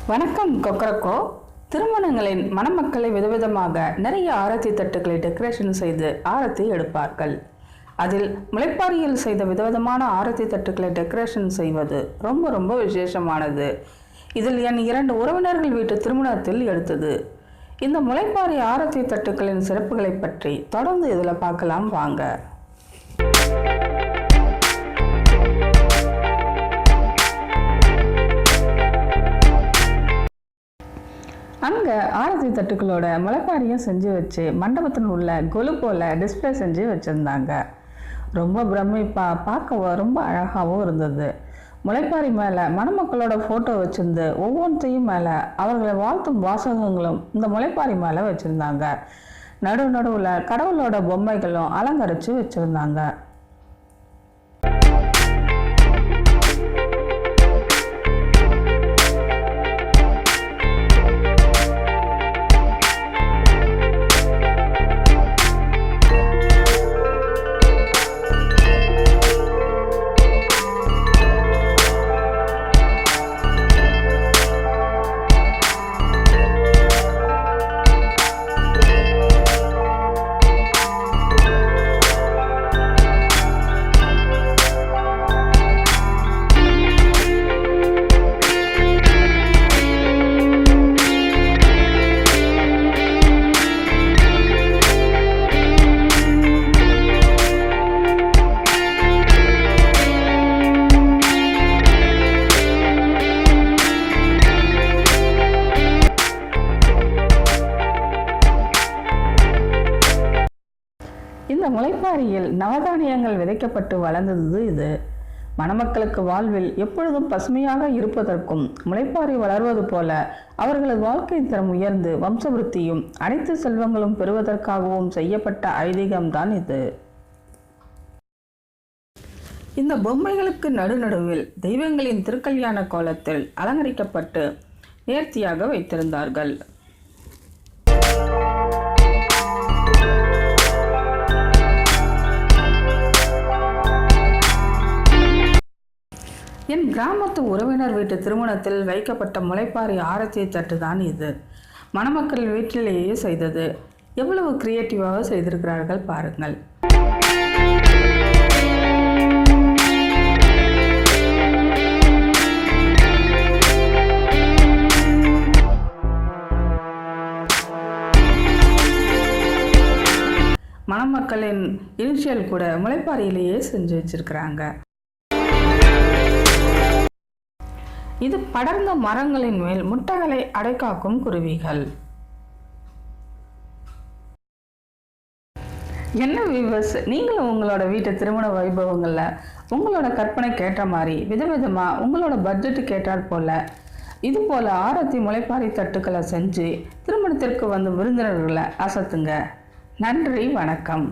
வணக்கம் கொக்கரக்கோ. திருமணங்களின் மணமக்களை விதவிதமாக நிறைய ஆரத்தி தட்டுக்களை டெக்கரேஷன் செய்து ஆரத்தி எடுப்பார்கள். அதில் முளைப்பாரியில் செய்த விதவிதமான ஆரத்தி தட்டுக்களை டெக்கரேஷன் செய்வது ரொம்ப ரொம்ப விசேஷமானது. இதில் என் 2 உறவினர்கள் வீட்டு திருமணத்தில் எடுத்தது. இந்த முளைப்பாரி ஆரத்தி தட்டுக்களின் சிறப்புகளை பற்றி தொடர்ந்து இதில் பார்க்கலாம் வாங்க. அங்கே ஆரத்தி தட்டுக்களோட முளைப்பாரியும் செஞ்சு வச்சு மண்டபத்தில் உள்ள கொலு போல் டிஸ்பிளே செஞ்சு வச்சுருந்தாங்க. ரொம்ப பிரமிப்பாக பார்க்க ரொம்ப அழகாகவும் இருந்தது. முளைப்பாரி மேலே மணமக்களோட ஃபோட்டோ வச்சுருந்து ஒவ்வொன்றையும் மேலே அவர்களை வாழ்த்தும் வாசகங்களும் இந்த முளைப்பாரி மேலே வச்சுருந்தாங்க. நடுவில் கடவுளோட பொம்மைகளும் அலங்கரித்து வச்சுருந்தாங்க. இந்த முளைப்பாரியில் நவதானியங்கள் விதைக்கப்பட்டு வளர்ந்தது இது. மணமக்களுக்கு வாழ்வில் எப்பொழுதும் பசுமையாக இருப்பதற்கும் முளைப்பாரி வளர்வது போல அவர்களது வாழ்க்கை தரம் உயர்ந்து வம்சவிருத்தியும் அனைத்து செல்வங்களும் பெறுவதற்காகவும் செய்யப்பட்ட ஐதீகம்தான் இது. இந்த பொம்மைகளுக்கு நடுநடுவில் தெய்வங்களின் திருக்கல்யாண கோலத்தில் அலங்கரிக்கப்பட்டு நேர்த்தியாக வைத்திருந்தார்கள். என் கிராமத்து உறவினர் வீட்டு திருமணத்தில் வைக்கப்பட்ட முளைப்பாரி ஆரத்தி தட்டு தான் இது. மணமக்கள் வீட்டிலேயே செய்தது. எவ்வளவு கிரியேட்டிவாக செய்திருக்கிறார்கள் பாருங்கள். மணமக்களின் இனிஷியல் கூட முளைப்பாரியிலேயே செஞ்சு வச்சிருக்கிறாங்க. இது படர்ந்த மரங்களின் மேல் முட்டைகளை அடைக்காக்கும் குருவிகள். என்ன வியூவர்ஸ், நீங்களும் உங்களோட வீட்டு திருமண வைபவங்களில் உங்களோட கற்பனைக்கு ஏற்ற மாதிரி விதவிதமாக உங்களோட பட்ஜெட்டுக்கு ஏற்றாற் போல் இது போல் ஆரத்தி முளைப்பாரி தட்டுக்களை செஞ்சு திருமணத்திற்கு வந்து விருந்தினர்களை அசத்துங்க. நன்றி, வணக்கம்.